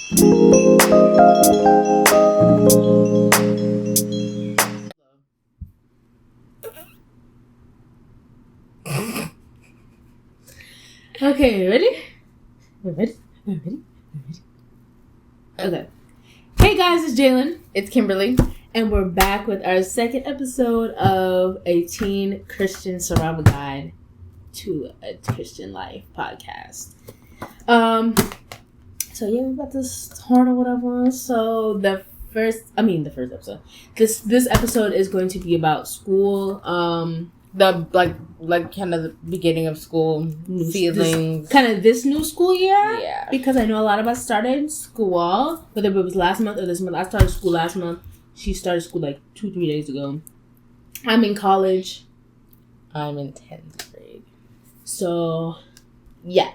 Okay, ready? Ready? Okay. Hey guys, it's Jalynn. It's Kimberly. And we're back with our second episode of a teen Christian survival guide to a Christian life podcast. So yeah, we got this start or whatever. So the first episode. This episode is going to be about school. The kind of the beginning of school feelings. This new school year. Yeah. Because I know a lot of us started school, whether it was last month or this month. I started school last month. She started school like 2-3 days ago. I'm in college. I'm in 10th grade. So, yeah.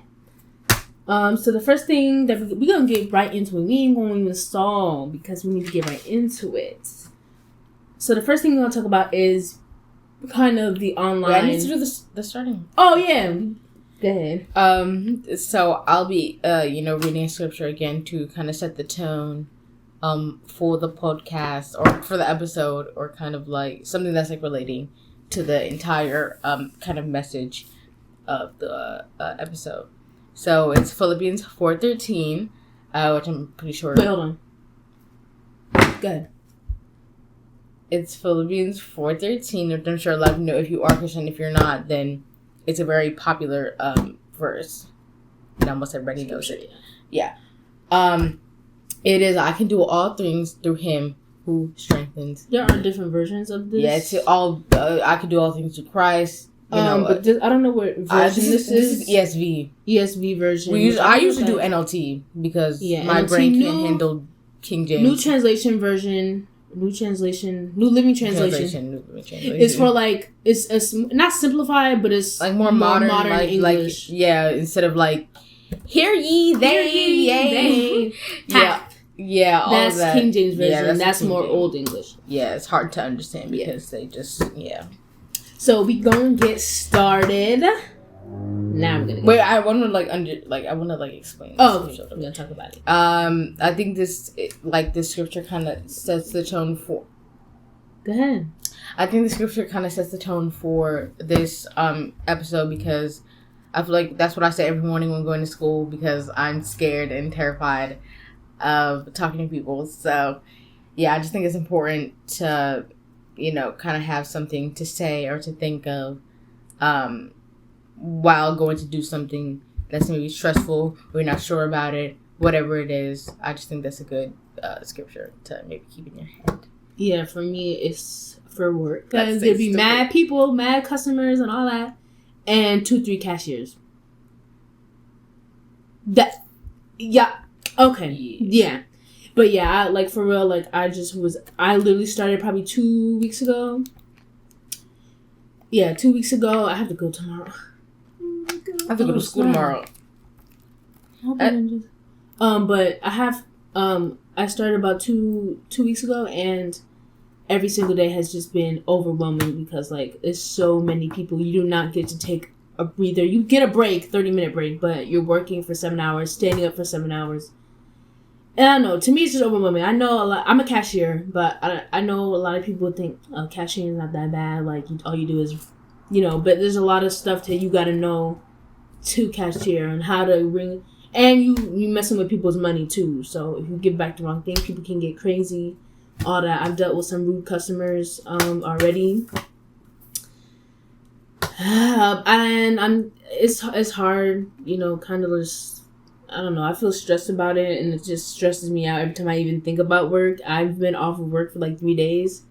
So the first thing that we're going to get right into it. We ain't going to even stall because we need to get right into it. So the first thing we're going to talk about is kind of the online... Wait, I need to do the starting. Oh, yeah. Go ahead. So I'll be, reading a scripture again to kind of set the tone for the podcast or for the episode, or kind of like something that's like relating to the entire kind of message of the episode. So it's Philippians 4:13, which I'm pretty sure. Wait, hold on. Go ahead. It's Philippians 4:13, which I'm sure a lot of you know if you are Christian. If you're not, then it's a very popular verse. And almost everybody knows it. Yeah. It is, I can do all things through him who strengthens. There are different versions of this. Yeah, it's all, I can do all things through Christ. But I don't know what version this is. ESV. ESV version. I usually do NLT because my brain can't handle King James. New translation version. New Living Translation. It's for like it's not simplified, but it's like more modern English. Instead of like hear ye, they, yeah, all that's that. King James version. Yeah, that's more Old English. Yeah, it's hard to understand because they just So we gonna get started. Now I'm gonna wait. I want to explain. Oh, we're gonna talk about it. I think this scripture kind of sets the tone for. Go ahead. I think the scripture kind of sets the tone for this episode because I feel like that's what I say every morning when going to school because I'm scared and terrified of talking to people. So yeah, I just think it's important to kind of have something to say or to think of while going to do something that's maybe stressful, or you're not sure about it, whatever it is. I just think that's a good scripture to maybe keep in your head. Yeah, for me, it's for work. Because there'd be mad people, mad customers, and all that. And 2-3 cashiers. Okay. Yeah. But yeah, for real, I literally started probably 2 weeks ago. Yeah, 2 weeks ago. I have to go tomorrow. I have to go to school tomorrow. But I have, I started about two weeks ago, and every single day has just been overwhelming because, there's so many people. You do not get to take a breather. You get a break, 30-minute break, but you're working for 7 hours, standing up for 7 hours. And I don't know, to me, it's just overwhelming. I know a lot. I'm a cashier, but I know a lot of people think cashiering is not that bad. All you do is, but there's a lot of stuff that you got to know to cashier and how to ring. And you messing with people's money, too. So if you give back the wrong thing, people can get crazy. All that. I've dealt with some rude customers already. And it's hard, kind of just... I don't know. I feel stressed about it, and it just stresses me out every time I even think about work. I've been off of work for 3 days,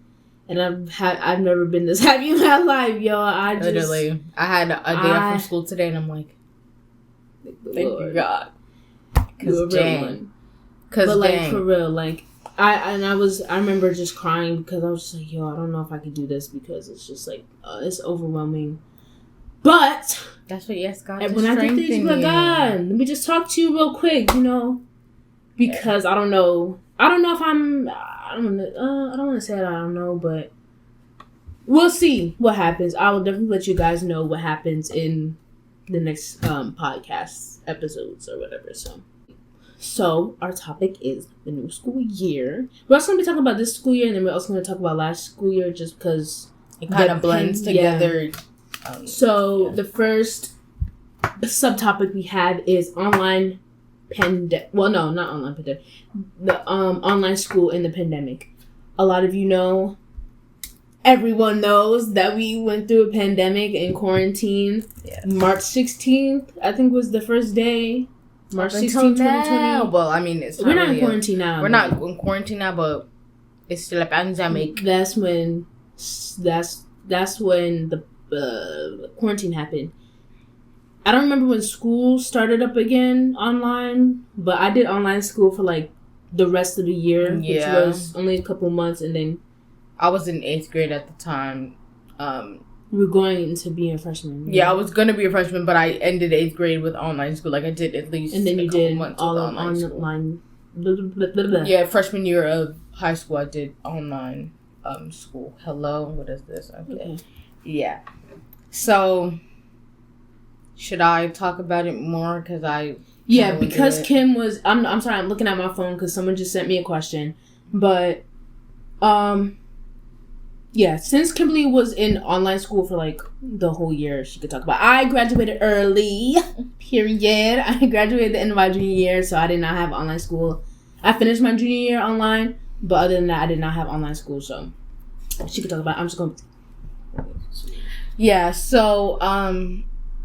and I've never been this happy in my life, yo. Literally, I had a day off from school today, and I'm like, thank you God, because for real, I remember just crying because I was just like, yo, I don't know if I could do this because it's just it's overwhelming. But that's what God. And when I do things with God, let me just talk to you real quick, because I don't know if I don't want to say that I don't know, but we'll see what happens. I will definitely let you guys know what happens in the next podcast episodes or whatever. So, our topic is the new school year. We're also going to be talking about this school year, and then we're also going to talk about last school year just because it kind of blends together. Yeah. The first subtopic we have is online pandemic. Well, no, not online pandemic. The online school in the pandemic. A lot of you know, everyone knows that we went through a pandemic and quarantine. Yes. March 16th, I think, was the first day. March 16th, 2020. Well, I mean, we're not in quarantine now. We're not in quarantine now, but it's still a pandemic. That's when the quarantine happened. I don't remember when school started up again online, but I did online school for like the rest of the year, which was only a couple months, and then I was in 8th grade at the time. We were going to be a freshman. Yeah, I was going to be a freshman, but I ended 8th grade with online school. Like, I did at least and then a you couple did months all with online. Blah, blah, blah, blah. Yeah, freshman year of high school, I did online school. Hello, what is this? Okay. Yeah. So, should I talk about it more? Because because Kim was... I'm sorry, I'm looking at my phone because someone just sent me a question. But, yeah, since Kimberly was in online school for, like, the whole year, she could talk about. I graduated early, period. I graduated at the end of my junior year, so I did not have online school. I finished my junior year online, but other than that, I did not have online school, so she could talk about it. I'm just going to... Yeah, so,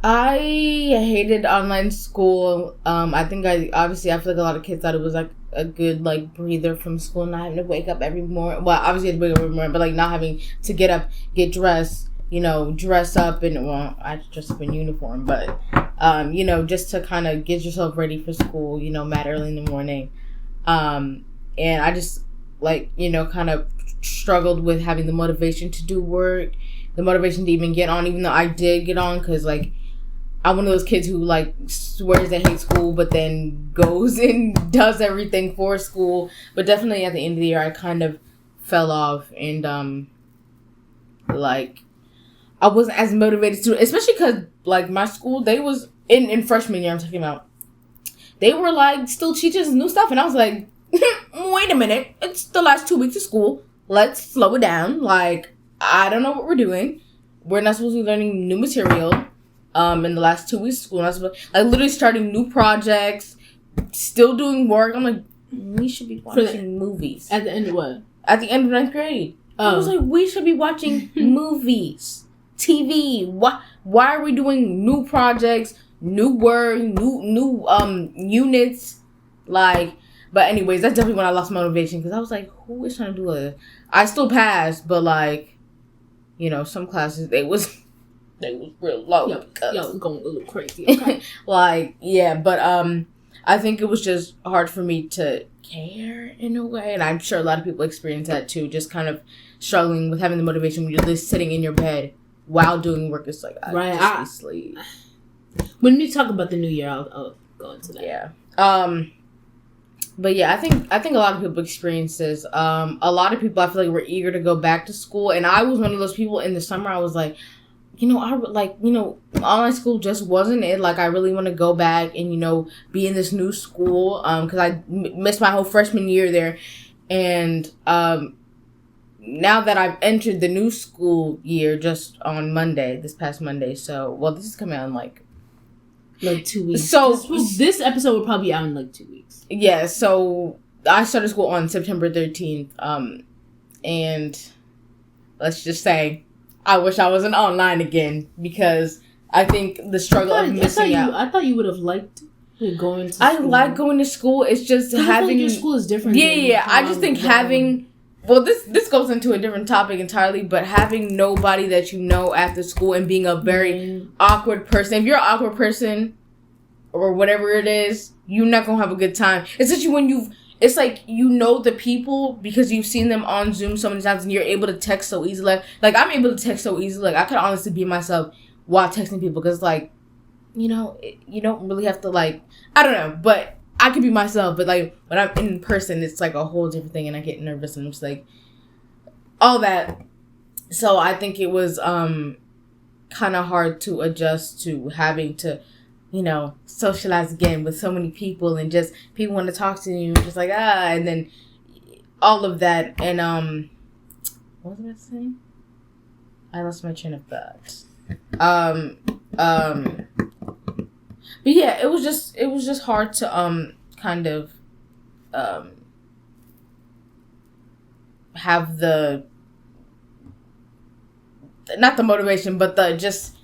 I hated online school. I feel like a lot of kids thought it was, like, a good, like, breather from school, not having to wake up every morning. Well, obviously, I had to wake up every morning, but, like, not having to get up, get dressed, dress up in, well, I dress up in uniform, but, just to kind of get yourself ready for school, mad early in the morning. And I just, like, kind of struggled with having the motivation to do work, the motivation to even get on, even though I did get on, because, like, I'm one of those kids who, like, swears they hate school, but then goes and does everything for school. But definitely at the end of the year, I kind of fell off. And, like, I wasn't as motivated to, especially because, like, my school, they was, in freshman year, I'm talking about, they were, like, still teaching us new stuff. And I was like, wait a minute. It's the last 2 weeks of school. Let's slow it down. Like, I don't know what we're doing. We're not supposed to be learning new material. In the last 2 weeks of school, literally starting new projects, still doing work. I'm like, we should be watching movies. At the end of what? At the end of 9th grade. I was like, we should be watching movies, TV. Why are we doing new projects, new work, new units? Like, but anyways, that's definitely when I lost motivation because I was like, who is trying to do it? I still passed, but like, some classes they was real low. Yo, going a little crazy. Okay. Like, yeah, but I think it was just hard for me to care in a way, and I'm sure a lot of people experience that too. Just kind of struggling with having the motivation when you're just sitting in your bed while doing work. It's like I sleep. When we talk about the new year, I'll go into that. Yeah. But yeah, I think a lot of people experience this. A lot of people I feel like were eager to go back to school, and I was one of those people. In the summer, I was like, online school just wasn't it. Like, I really want to go back and, be in this new school. Because I missed my whole freshman year there. And now that I've entered the new school year just on Monday, this past Monday. So, well, this is coming out in like 2 weeks. So, this episode will probably be out in like 2 weeks. Yeah, so I started school on September 13th. And let's just say, I wish I wasn't online again because I think the struggle of missing out. I thought you would have liked going to school. I like going to school. It's just having... I feel like your school is different. Yeah. I just think having... Well, this goes into a different topic entirely, but having nobody that you know after school and being a very awkward person. If you're an awkward person or whatever it is, you're not going to have a good time. Especially when you've... It's like, the people because you've seen them on Zoom so many times and you're able to text so easily. Like, I'm able to text so easily. Like, I could honestly be myself while texting people because, like, you don't really have to, like, I don't know, but I could be myself. But, like, when I'm in person, it's, like, a whole different thing and I get nervous and I'm just, like, all that. So, I think it was kind of hard to adjust to having to, socialize again with so many people, and just people want to talk to you, just like, and then all of that. And, what was I saying? I lost my train of thought. But yeah, it was just hard to, kind of, have not the motivation, but the just,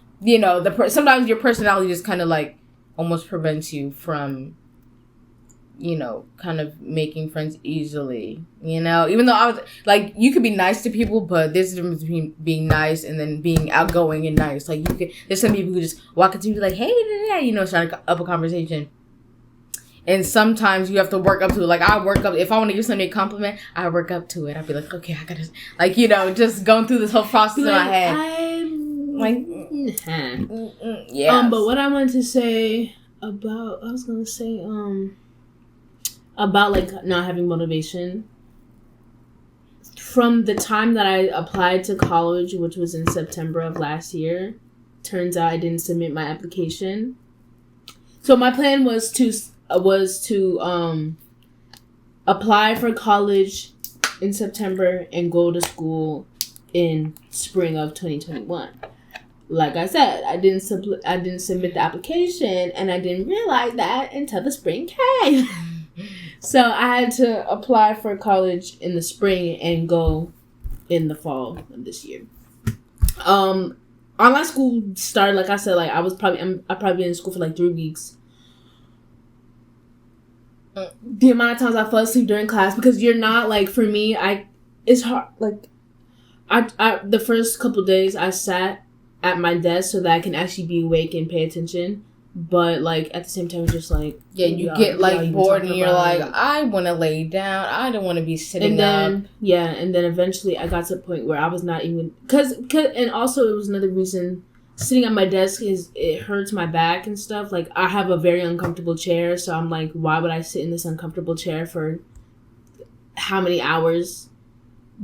sometimes your personality just kind of like almost prevents you from, kind of making friends easily, even though I was like, you could be nice to people, but there's a difference between being nice and then being outgoing and nice. Like, there's some people who just walk up to you and be like, hey, start up a conversation. And sometimes you have to work up to it. Like, if I want to give somebody a compliment, I work up to it. I'll be like, okay, I gotta, like, just going through this whole process in my head. Yeah. But what I wanted to say about, about, like, not having motivation. From the time that I applied to college, which was in September of last year, turns out I didn't submit my application. So my plan was to apply for college in September and go to school in spring of 2021. Like I said, I didn't submit the application, and I didn't realize that until the spring came. So I had to apply for college in the spring and go in the fall of this year. Online school started, like I said, like I probably been in school for like 3 weeks. The amount of times I fell asleep during class, because you're not, like, for me, it's hard, like, I the first couple days I sat at my desk so that I can actually be awake and pay attention, but, like, at the same time, it's just like, you get, like, bored, and you're like, I want to lay down, I don't want to be sitting up. Yeah, and then eventually I got to the point where I was not even, and also it was another reason, sitting at my desk it hurts my back and stuff. Like, I have a very uncomfortable chair, so I'm like, why would I sit in this uncomfortable chair for how many hours?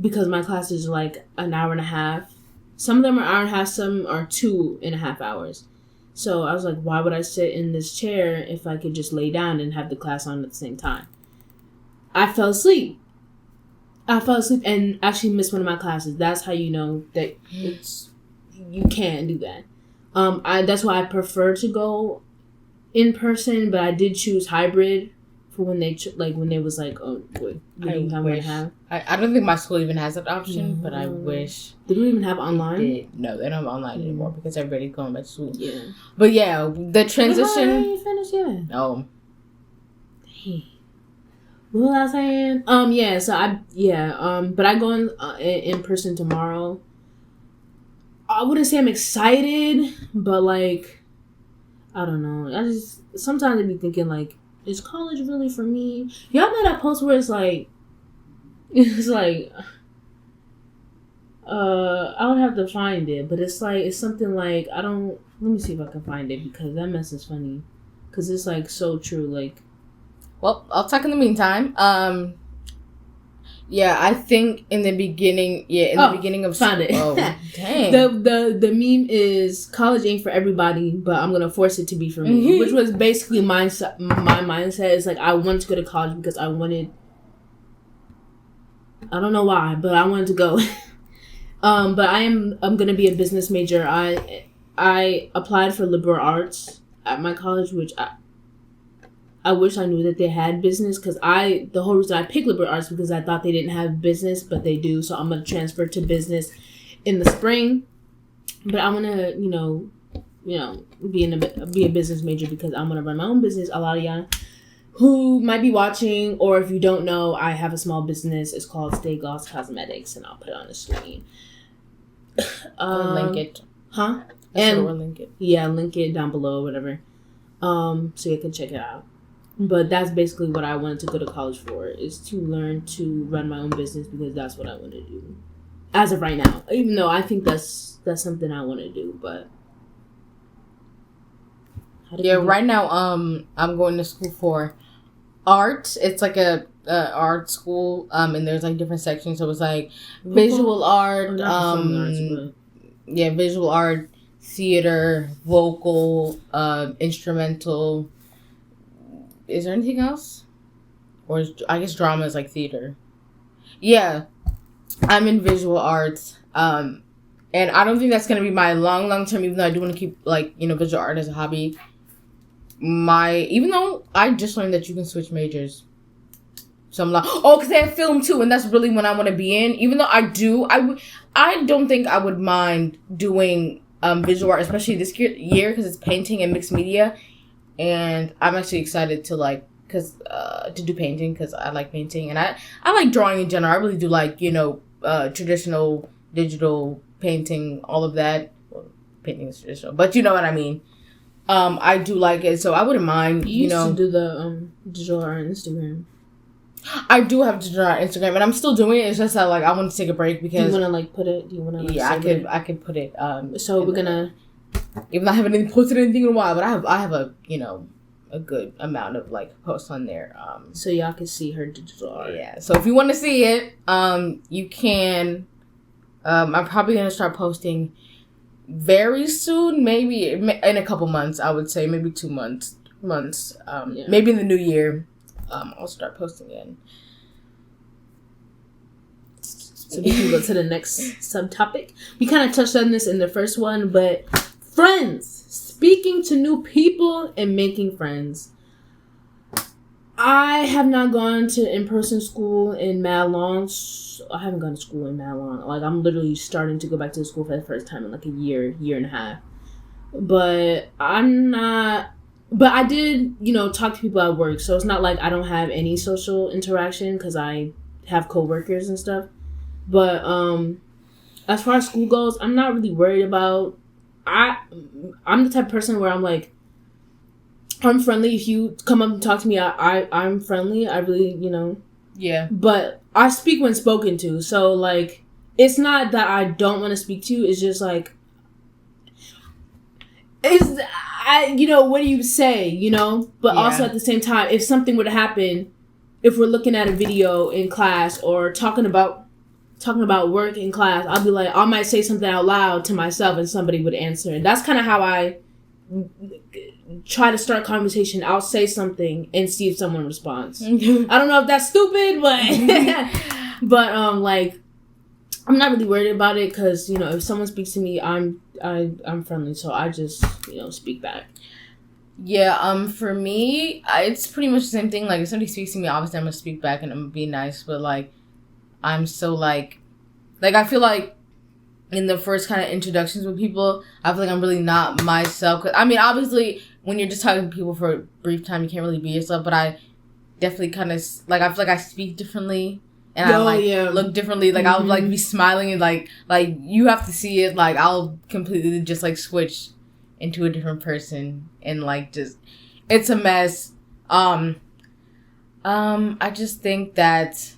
Because my classes are like an hour and a half. Some of them are an hour and a half, some are 2.5 hours. So I was like, why would I sit in this chair if I could just lay down and have the class on at the same time? I fell asleep and actually missed one of my classes. That's how you know that you can't do that. That's why I prefer to go in person, but I did choose hybrid for when they when they was like, oh, wait, I don't think my school even has that option, but I wish. They don't even have online? No, they don't have online anymore because everybody's going back to school. Yeah. But yeah, the transition. I ain't finished yet. Oh. Hey. What was I saying? Yeah, so but I go in person tomorrow. I wouldn't say I'm excited, but, like, I don't know. Sometimes I be thinking, like, is college really for me? Y'all know that post where it's like, I would have to find it, but it's something like, let me see if I can find it, because that mess is funny. Because it's, like, so true, like. Well, I'll talk in the meantime. Yeah, I think in the beginning, the beginning of found it. Oh, dang. The meme is, college ain't for everybody, but I'm gonna force it to be for me, Mm-hmm. which was basically my mindset. Is like, I wanted to go to college because I wanted. I don't know why, but I wanted to go. But I'm gonna be a business major. I applied for liberal arts at my college, which I wish I knew that they had business, because the whole reason I picked liberal arts because I thought they didn't have business, but they do. So I'm gonna transfer to business in the spring. But I wanna, be a business major because I'm gonna run my own business. A lot of y'all who might be watching, or if you don't know, I have a small business. It's called Stay Gloss Cosmetics, and I'll put it on the screen. Or link it. Huh? Or link it. Yeah, link it down below, whatever. So you can check it out. But that's basically what I wanted to go to college for, is to learn to run my own business, because that's what I want to do as of right now. Even though I think that's something I want to do, but right now I'm going to school for art. It's like a art school, and there's like different sections. So it's like visual art, visual art, theater, vocal, instrumental. Is there anything else? Or I guess drama is like theater. Yeah, I'm in visual arts. And I don't think that's gonna be my long term. Even though I do want to keep visual art as a hobby. Even though I just learned that you can switch majors. So I'm like, because they have film too, and that's really what I want to be in. Even though I don't think I would mind doing visual art, especially this year, because it's painting and mixed media, and I'm actually excited to do painting because I like painting and I like drawing in general. I really do like traditional digital painting, all of that. Well, painting is traditional, but you know what I mean. I do like it, so I wouldn't mind. You used to do the digital art on Instagram. I do have digital art on Instagram, and I'm still doing it. It's just that I want to take a break because. Do you want to put it? Do you want to? Yeah, I could put it. So we're gonna. Even though I haven't posted anything in a while, but I have a good amount of posts on there. So y'all can see her digital art. Yeah. So if you want to see it, you can. I'm probably gonna start posting very soon, maybe in a couple months. I would say maybe 2 months. Maybe in the new year. I'll start posting again. So we can go to the next subtopic. We kind of touched on this in the first one, but friends, speaking to new people and making friends. I have not gone to in-person school in mad long. I haven't gone to school in mad long. I'm literally starting to go back to school for the first time in a year and a half. But I'm not. But I did, talk to people at work. So it's not like I don't have any social interaction because I have coworkers and stuff. But as far as school goes, I'm not really worried about. I'm the type of person where I'm like, I'm friendly. If you come up and talk to me, I'm friendly. I really, Yeah. But I speak when spoken to. So it's not that I don't want to speak to you. It's just what do you say, But also at the same time, if something were to happen, if we're looking at a video in class or talking about work in class, I'll be I might say something out loud to myself and somebody would answer. And that's kind of how I try to start a conversation. I'll say something and see if someone responds. Mm-hmm. I don't know if that's stupid, but I'm not really worried about it because, if someone speaks to me, I'm friendly, so I just, speak back. Yeah, for me, it's pretty much the same thing. If somebody speaks to me, obviously I'm going to speak back and I'm going to be nice, but, I'm so, I feel in the first kind of introductions with people, I feel I'm really not myself. I mean, obviously, when you're just talking to people for a brief time, you can't really be yourself, but I definitely kind of, I feel I speak differently. And I look differently. Mm-hmm. I'll be smiling and you have to see it. I'll completely just switch into a different person and just it's a mess. I just think that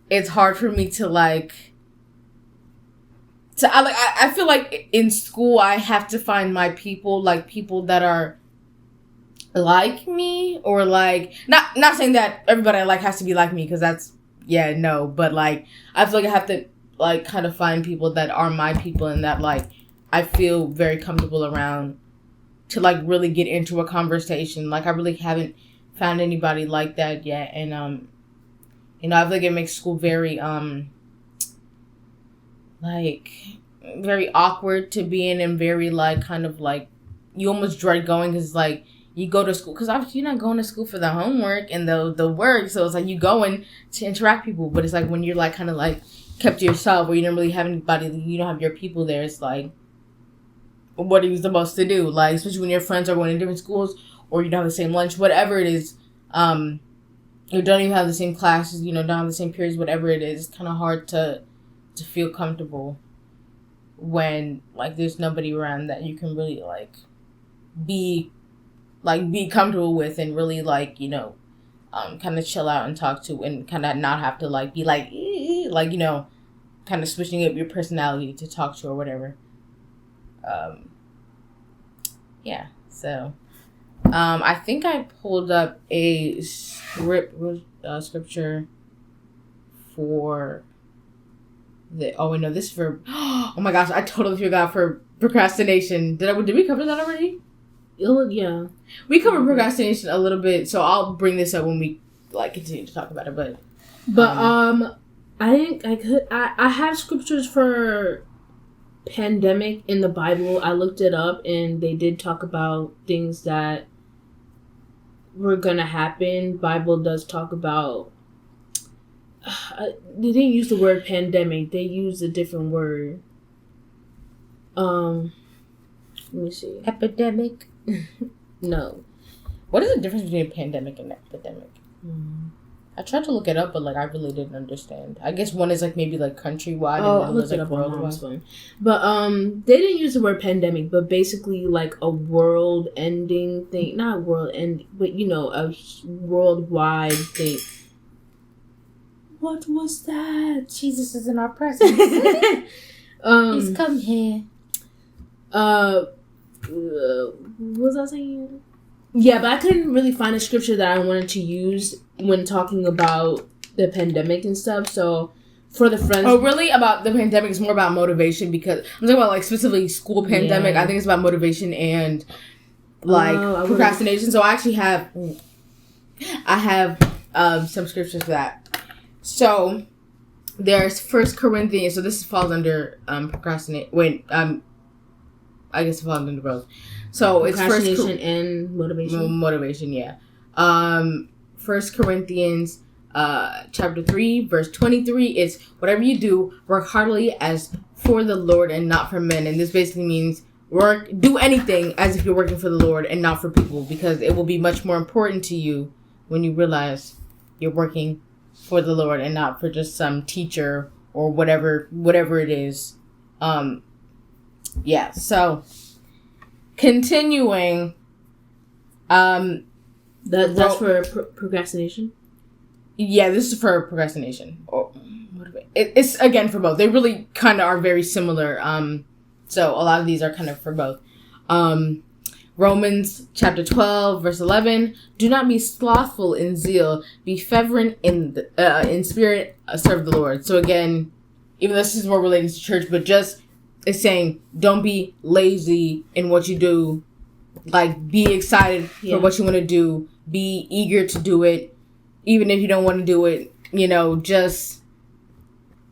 it's hard for me to I feel in school I have to find my people, people that are like me or not saying that everybody I has to be like me because that's. Yeah, no, but I feel I have to kind of find people that are my people and that I feel very comfortable around to really get into a conversation. I really haven't found anybody like that yet, and I feel it makes school very very awkward to be in and very you almost dread going because you go to school, because obviously you're not going to school for the homework and the work, so it's you going to interact with people, but it's when you're kind of kept to yourself, or you don't really have anybody, you don't have your people there, it's what are you supposed to do? Especially when your friends are going to different schools, or you don't have the same lunch, whatever it is, you don't even have the same classes, don't have the same periods, whatever it is, it's kind of hard to feel comfortable when there's nobody around that you can really be comfortable with and really kind of chill out and talk to and kind of not have to be kind of switching up your personality to talk to or whatever. Yeah, so I think I pulled up a scripture for wait, no, this is for... Oh my gosh, I totally forgot for procrastination. Did we cover that already? Yeah. We covered procrastination a little bit, so I'll bring this up when we continue to talk about it. But I think I have scriptures for pandemic in the Bible. I looked it up, and they did talk about things that were gonna happen. Bible does talk about. They didn't use the word pandemic. They used a different word. Let me see. Epidemic. No. What is the difference between a pandemic and an epidemic? I tried to look it up, but I really didn't understand. I guess one is maybe countrywide, and one was worldwide. But they didn't use the word pandemic, but basically a world-ending thing. Not world-end, but a worldwide thing. What was that? Jesus is in our presence. He's come here. What was I saying? Yeah, but I couldn't really find a scripture that I wanted to use when talking about the pandemic and stuff. So for the friends... Oh, really? About the pandemic is more about motivation, because I'm talking about specifically school pandemic. Yeah. I think it's about motivation and procrastination. So I actually have some scriptures for that. So there's 1 Corinthians. So this falls under procrastinate. I guess it falls under both. So it's procrastination and motivation. Motivation, yeah. 1 Corinthians chapter 3, verse 23 is, whatever you do, work heartily as for the Lord and not for men. And this basically means do anything as if you're working for the Lord and not for people, because it will be much more important to you when you realize you're working for the Lord and not for just some teacher or whatever it is. Yeah, so continuing, that's for procrastination. Yeah, this is for procrastination. It's again for both. They really kind of are very similar. So a lot of these are kind of for both. Romans chapter 12 verse 11. Do not be slothful in zeal. Be fervent in spirit. Serve the Lord. So again, even though this is more related to church, but just it's saying don't be lazy in what you do. Be excited for what you want to do. Be eager to do it, even if you don't want to do it. Just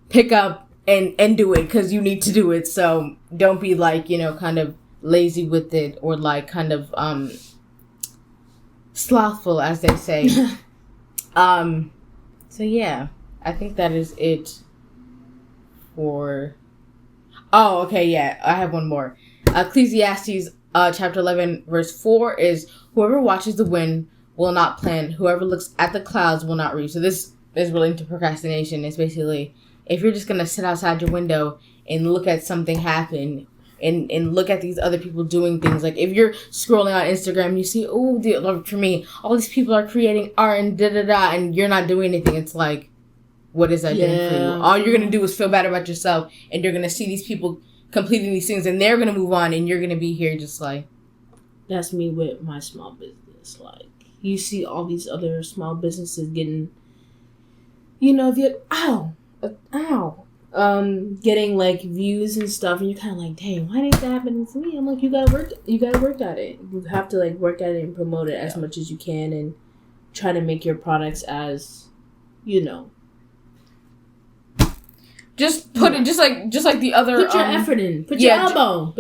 pick up and do it because you need to do it. So don't be kind of lazy with it, or kind of slothful, as they say. So yeah, I think that is it for... Oh, okay, yeah, I have one more. Ecclesiastes chapter 11 verse 4 is, whoever watches the wind will not plant, whoever looks at the clouds will not reap. So this is related to procrastination. It's basically, if you're just going to sit outside your window and look at something happen, and look at these other people doing things. If you're scrolling on Instagram, you see, for me, all these people are creating art and da-da-da, and you're not doing anything. It's what is that doing for you? All you're going to do is feel bad about yourself, and you're going to see these people completing these things, and they're going to move on, and you're going to be here just That's me with my small business. You see all these other small businesses getting, getting views and stuff, and you're kind of dang, why ain't that happening to me? I'm you gotta work at it. You have to work at it and promote it as much as you can, and try to make your products as just put it just like the other, put your effort in, put your elbow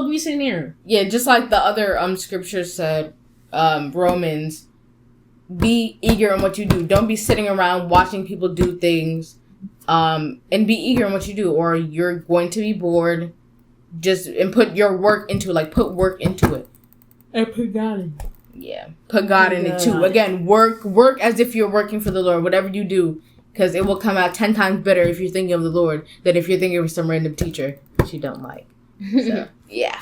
grease in there. Yeah, just like the other scriptures said, Romans, be eager in what you do. Don't be sitting around watching people do things. And be eager in what you do, or you're going to be bored. And put your work into it. Put work into it. And put God in it. Yeah. Put God in it too. Again, work as if you're working for the Lord, whatever you do, because it will come out 10 times better if you're thinking of the Lord than if you're thinking of some random teacher that you don't like. So, yeah.